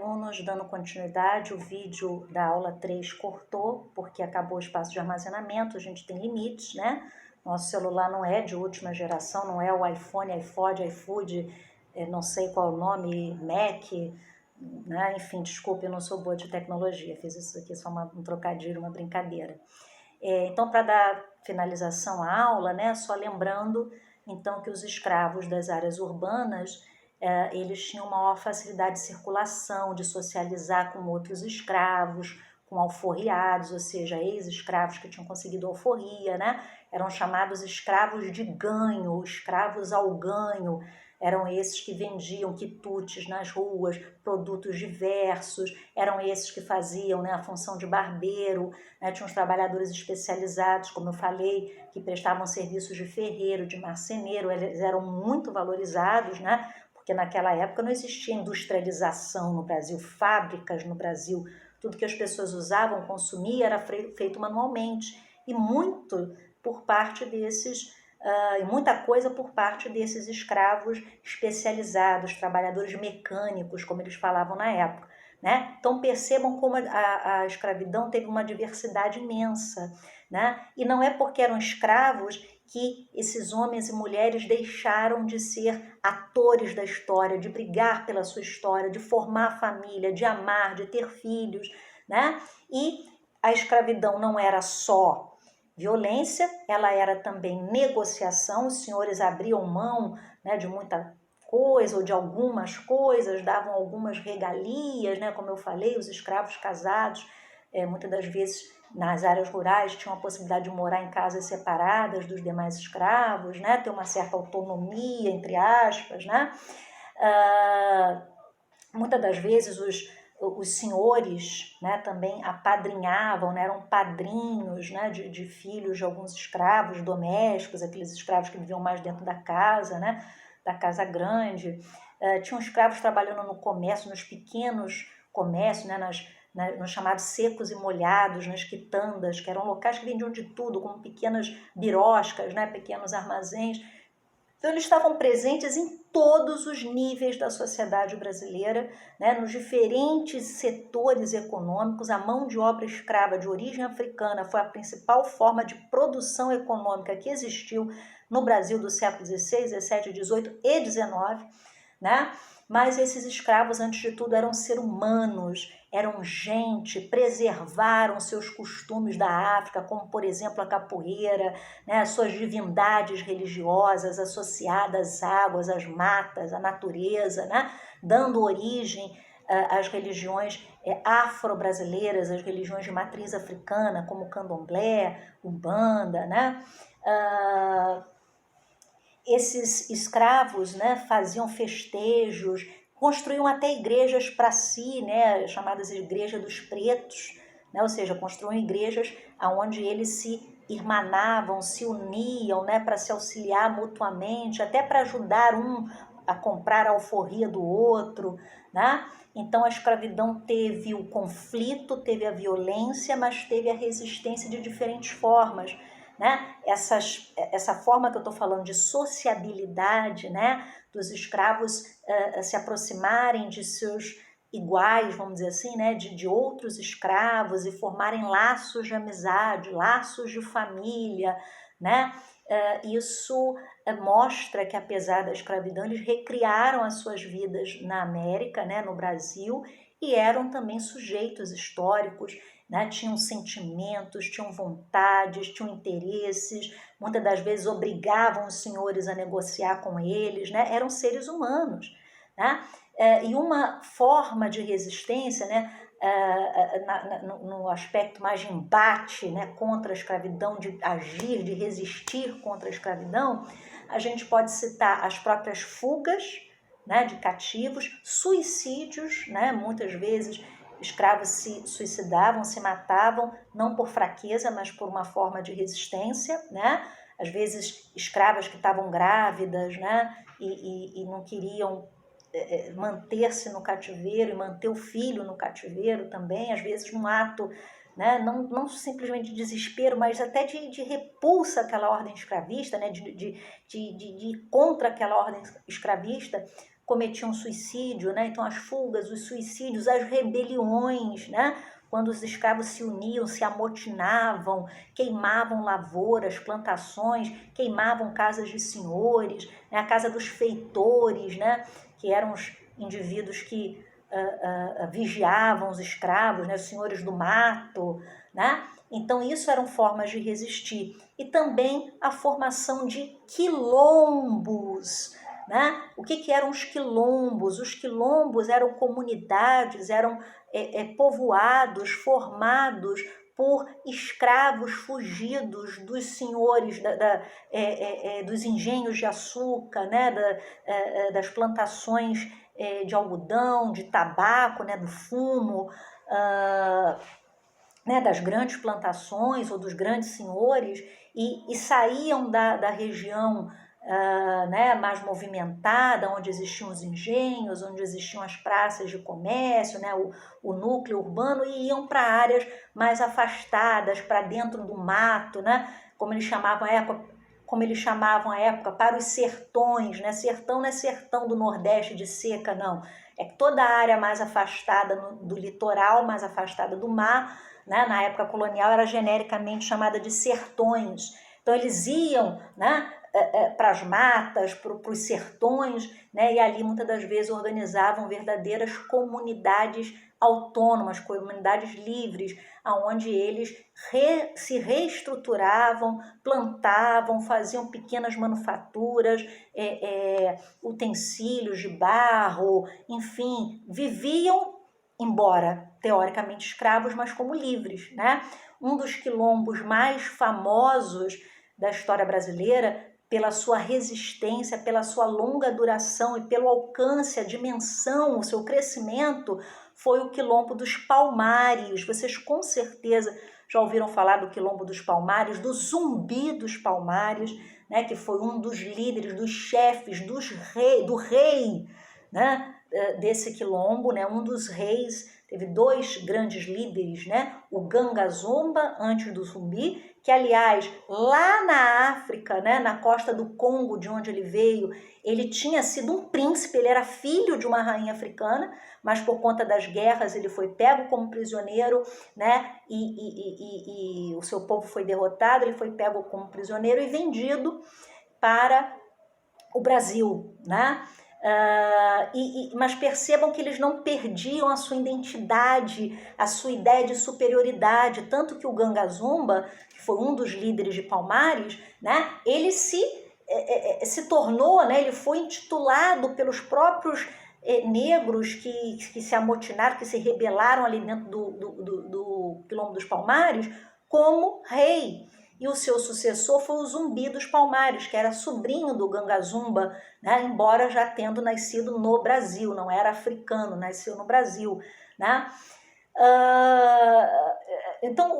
alunos, dando continuidade, o vídeo da aula 3 cortou, porque acabou o espaço de armazenamento, a gente tem limites, né? Nosso celular não é de última geração, não é o iPhone, iPod, iFood, não sei qual é o nome, Mac, né? Enfim, desculpe, eu não sou boa de tecnologia, fiz isso aqui só um trocadilho, uma brincadeira. Então, para dar finalização à aula, né, só lembrando, então, que os escravos das áreas urbanas, eles tinham maior facilidade de circulação, de socializar com outros escravos, com alforriados, ou seja, ex-escravos que tinham conseguido alforria, né? Eram chamados escravos de ganho, escravos ao ganho, eram esses que vendiam quitutes nas ruas, produtos diversos, eram esses que faziam, né, a função de barbeiro, né? Tinha uns trabalhadores especializados, como eu falei, que prestavam serviços de ferreiro, de marceneiro, eles eram muito valorizados, né? Porque naquela época não existia industrialização no Brasil, fábricas no Brasil, tudo que as pessoas usavam, consumiam, era feito manualmente, e muito por parte desses, e muita coisa por parte desses escravos especializados, trabalhadores mecânicos, como eles falavam na época, né? Então percebam como a escravidão teve uma diversidade imensa, né? E não é porque eram escravos que esses homens e mulheres deixaram de ser atores da história, de brigar pela sua história, de formar família, de amar, de ter filhos, né? E a escravidão não era só violência, ela era também negociação, os senhores abriam mão, né, de muita coisa ou de algumas coisas, davam algumas regalias, né, como eu falei, os escravos casados, muitas das vezes nas áreas rurais tinham a possibilidade de morar em casas separadas dos demais escravos, né, ter uma certa autonomia, entre aspas, né. Muitas das vezes os senhores, né, também apadrinhavam, né, eram padrinhos, né, de filhos de alguns escravos domésticos, aqueles escravos que viviam mais dentro da casa, né, da casa grande. Tinham escravos trabalhando no comércio, nos pequenos comércios, né, nos chamados secos e molhados, nas quitandas, que eram locais que vendiam de tudo, como pequenas biroscas, né, pequenos armazéns. Então, eles estavam presentes em todos os níveis da sociedade brasileira, né, nos diferentes setores econômicos. A mão de obra escrava de origem africana foi a principal forma de produção econômica que existiu no Brasil do século XVI, XVII, XVIII e XIX, né? Mas esses escravos, antes de tudo, eram seres humanos, eram gente, preservaram seus costumes da África, como, por exemplo, a capoeira, né, suas divindades religiosas associadas às águas, às matas, à natureza, né, dando origem às religiões afro-brasileiras, às religiões de matriz africana, como o candomblé, umbanda, né? Esses escravos, né, faziam festejos, construíam até igrejas para si, né, chamadas igrejas dos pretos, né, ou seja, construíam igrejas onde eles se irmanavam, se uniam, né, para se auxiliar mutuamente, até para ajudar um a comprar a alforria do outro, né? Então a escravidão teve o conflito, teve a violência, mas teve a resistência de diferentes formas, né? Essa forma que eu estou falando de sociabilidade, né? Dos escravos se aproximarem de seus iguais, vamos dizer assim, né? De outros escravos e formarem laços de amizade, laços de família, né? Isso mostra que, apesar da escravidão, eles recriaram as suas vidas na América, né? No Brasil, e eram também sujeitos históricos, né? Tinham sentimentos, tinham vontades, tinham interesses, muitas das vezes obrigavam os senhores a negociar com eles, né? Eram seres humanos, né? E uma forma de resistência, né? No aspecto mais de embate, né? Contra a escravidão, de agir, de resistir contra a escravidão, a gente pode citar as próprias fugas, né? De cativos, suicídios, né? Muitas vezes escravos se suicidavam, se matavam, não por fraqueza, mas por uma forma de resistência, né? Às vezes escravas que estavam grávidas, né? E não queriam manter-se no cativeiro e manter o filho no cativeiro também, às vezes num ato, né? Não simplesmente de desespero, mas até de repulsa àquela ordem escravista, né? De ir contra aquela ordem escravista, cometiam suicídio, né? Então as fugas, os suicídios, as rebeliões, né? Quando os escravos se uniam, se amotinavam, queimavam lavouras, plantações, queimavam casas de senhores, né? A casa dos feitores, né? Que eram os indivíduos que vigiavam os escravos, né? Os senhores do mato, né? Então isso eram formas de resistir. E também a formação de quilombos, né? O que eram os quilombos? Os quilombos eram comunidades, eram povoados formados por escravos fugidos dos senhores, dos engenhos de açúcar, né? Das plantações de algodão, de tabaco, né? Do fumo, né? Das grandes plantações ou dos grandes senhores, e saíam da região né, mais movimentada, onde existiam os engenhos, onde existiam as praças de comércio, né, o núcleo urbano, e iam para áreas mais afastadas, para dentro do mato, né, como eles chamavam à época, para os sertões, né? Sertão não é sertão do Nordeste de seca, não. É toda a área mais afastada do litoral, mais afastada do mar, né? Na época colonial era genericamente chamada de sertões. Então eles iam, né, para as matas, para os sertões, né, e ali muitas das vezes organizavam verdadeiras comunidades autônomas, comunidades livres, onde eles se reestruturavam, plantavam, faziam pequenas manufaturas, utensílios de barro, enfim, viviam, embora teoricamente escravos, mas como livres, né? Um dos quilombos mais famosos da história brasileira, pela sua resistência, pela sua longa duração e pelo alcance, a dimensão, o seu crescimento, foi o Quilombo dos Palmares. Vocês com certeza já ouviram falar do Quilombo dos Palmares, do Zumbi dos Palmares, né, que foi um dos líderes, dos chefes, do rei, né, desse quilombo, né, um dos reis. Teve dois grandes líderes, né, o Ganga Zumba, antes do Zumbi, que, aliás, lá na África, né, na costa do Congo, de onde ele veio, ele tinha sido um príncipe, ele era filho de uma rainha africana, mas por conta das guerras ele foi pego como prisioneiro, né, e o seu povo foi derrotado, ele foi pego como prisioneiro e vendido para o Brasil, né? Mas percebam que eles não perdiam a sua identidade, a sua ideia de superioridade, tanto que o Ganga Zumba, que foi um dos líderes de Palmares, né, ele se tornou, né, ele foi intitulado pelos próprios negros que se amotinaram, que se rebelaram ali dentro do Quilombo dos Palmares, como rei. E o seu sucessor foi o Zumbi dos Palmares, que era sobrinho do Ganga Zumba, né? Embora já tendo nascido no Brasil, não era africano, nasceu no Brasil, né? Então,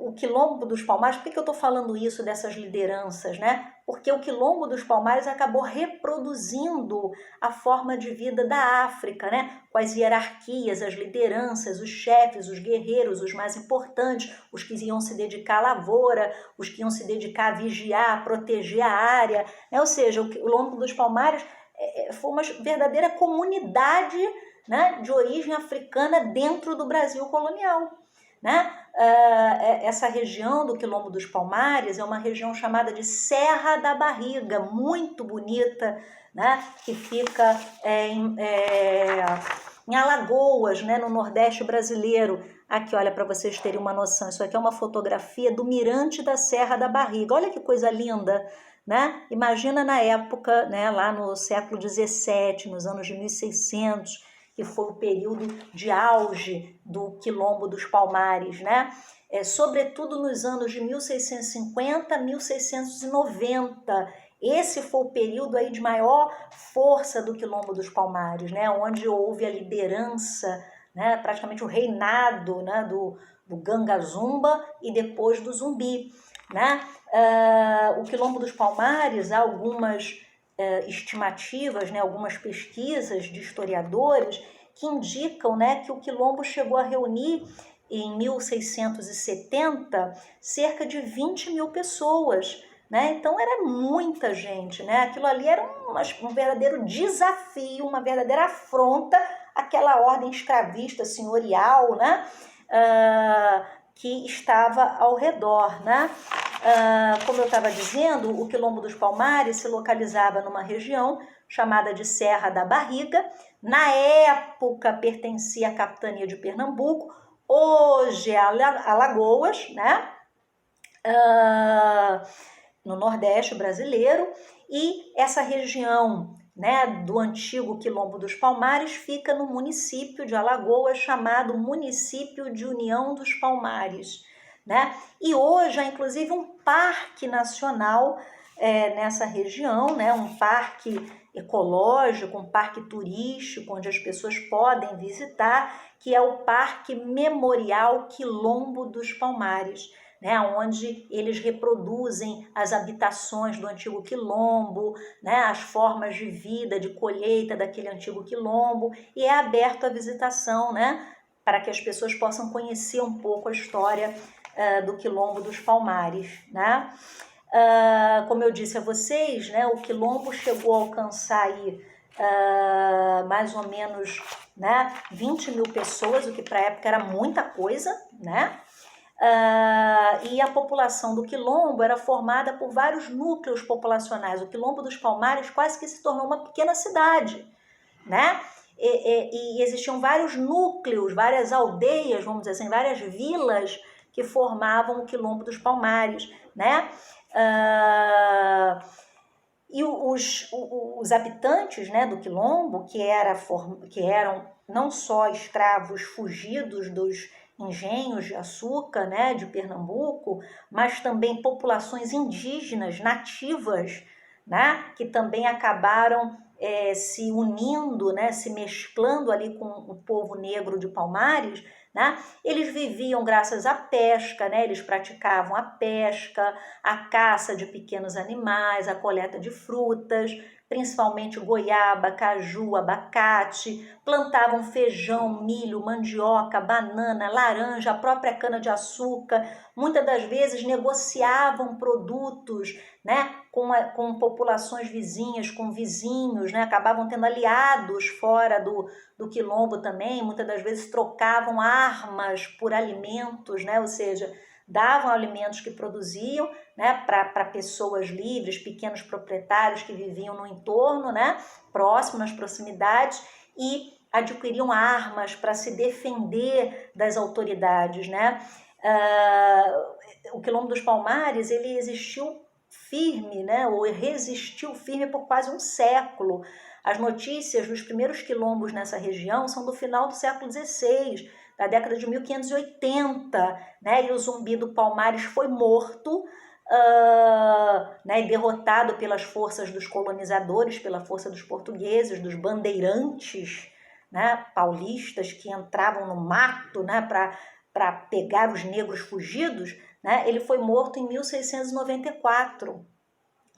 o Quilombo dos Palmares, por que eu estou falando isso dessas lideranças, né? Porque o Quilombo dos Palmares acabou reproduzindo a forma de vida da África, né? Com as hierarquias, as lideranças, os chefes, os guerreiros, os mais importantes, os que iam se dedicar à lavoura, os que iam se dedicar a vigiar, a proteger a área, né? Ou seja, o Quilombo dos Palmares foi uma verdadeira comunidade, né, de origem africana dentro do Brasil colonial, né? Essa região do Quilombo dos Palmares é uma região chamada de Serra da Barriga, muito bonita, né? Que fica em Alagoas, né? No Nordeste brasileiro. Aqui, olha, para vocês terem uma noção, isso aqui é uma fotografia do Mirante da Serra da Barriga. Olha que coisa linda, né? Imagina na época, né, lá no século XVII, nos anos de 1600, que foi o período de auge do Quilombo dos Palmares, né? Sobretudo nos anos de 1650 a 1690. Esse foi o período aí de maior força do Quilombo dos Palmares, né? Onde houve a liderança, né? Praticamente o reinado, né? do Ganga Zumba e depois do Zumbi, né? O Quilombo dos Palmares, há algumas estimativas, né, algumas pesquisas de historiadores que indicam, né, que o Quilombo chegou a reunir em 1670 cerca de 20 mil pessoas, né? Então era muita gente, né? Aquilo ali era um verdadeiro desafio, uma verdadeira afronta àquela ordem escravista senhorial, né? Que estava ao redor, né? Como eu estava dizendo, o Quilombo dos Palmares se localizava numa região chamada de Serra da Barriga. Na época pertencia à capitania de Pernambuco, hoje é Alagoas, né? No Nordeste brasileiro, e essa região, né, do antigo Quilombo dos Palmares fica no município de Alagoas, chamado Município de União dos Palmares, né? E hoje há inclusive um parque nacional nessa região, né? Um parque ecológico, um parque turístico, onde as pessoas podem visitar, que é o Parque Memorial Quilombo dos Palmares, né, onde eles reproduzem as habitações do antigo quilombo, né, as formas de vida, de colheita daquele antigo quilombo, e é aberto à visitação, né, para que as pessoas possam conhecer um pouco a história do Quilombo dos Palmares, né? Como eu disse a vocês, né, o quilombo chegou a alcançar aí, mais ou menos, né, 20 mil pessoas, o que para a época era muita coisa, né? E a população do quilombo era formada por vários núcleos populacionais. O Quilombo dos Palmares quase que se tornou uma pequena cidade, né? E existiam vários núcleos, várias aldeias, vamos dizer assim, várias vilas que formavam o Quilombo dos Palmares, né? E os habitantes, né, do quilombo, que eram não só escravos fugidos dos engenhos de açúcar, né, de Pernambuco, mas também populações indígenas nativas, né, que também acabaram se unindo, né, se mesclando ali com o povo negro de Palmares, né? Eles viviam graças à pesca, né? Eles praticavam a pesca, a caça de pequenos animais, a coleta de frutas, principalmente goiaba, caju, abacate, plantavam feijão, milho, mandioca, banana, laranja, a própria cana-de-açúcar, muitas das vezes negociavam produtos, né, com populações vizinhas, com vizinhos, né, acabavam tendo aliados fora do quilombo também, muitas das vezes trocavam armas por alimentos, né, ou seja, davam alimentos que produziam, né, para pessoas livres, pequenos proprietários que viviam no entorno, né, próximo, nas proximidades, e adquiriam armas para se defender das autoridades, né. O Quilombo dos Palmares, ele existiu firme, né, ou resistiu firme por quase um século. As notícias dos primeiros quilombos nessa região são do final do século XVI, da década de 1580, né, e o Zumbi do Palmares foi morto, né, derrotado pelas forças dos colonizadores, pela força dos portugueses, dos bandeirantes, né, paulistas que entravam no mato, né, para pegar os negros fugidos, né, ele foi morto em 1694.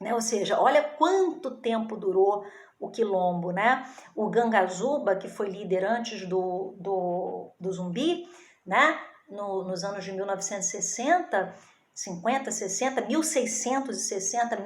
Né, ou seja, olha quanto tempo durou o quilombo, né? O Gangazuba, que foi líder antes do Zumbi, né, nos anos de 1960, 50, 60, 1660,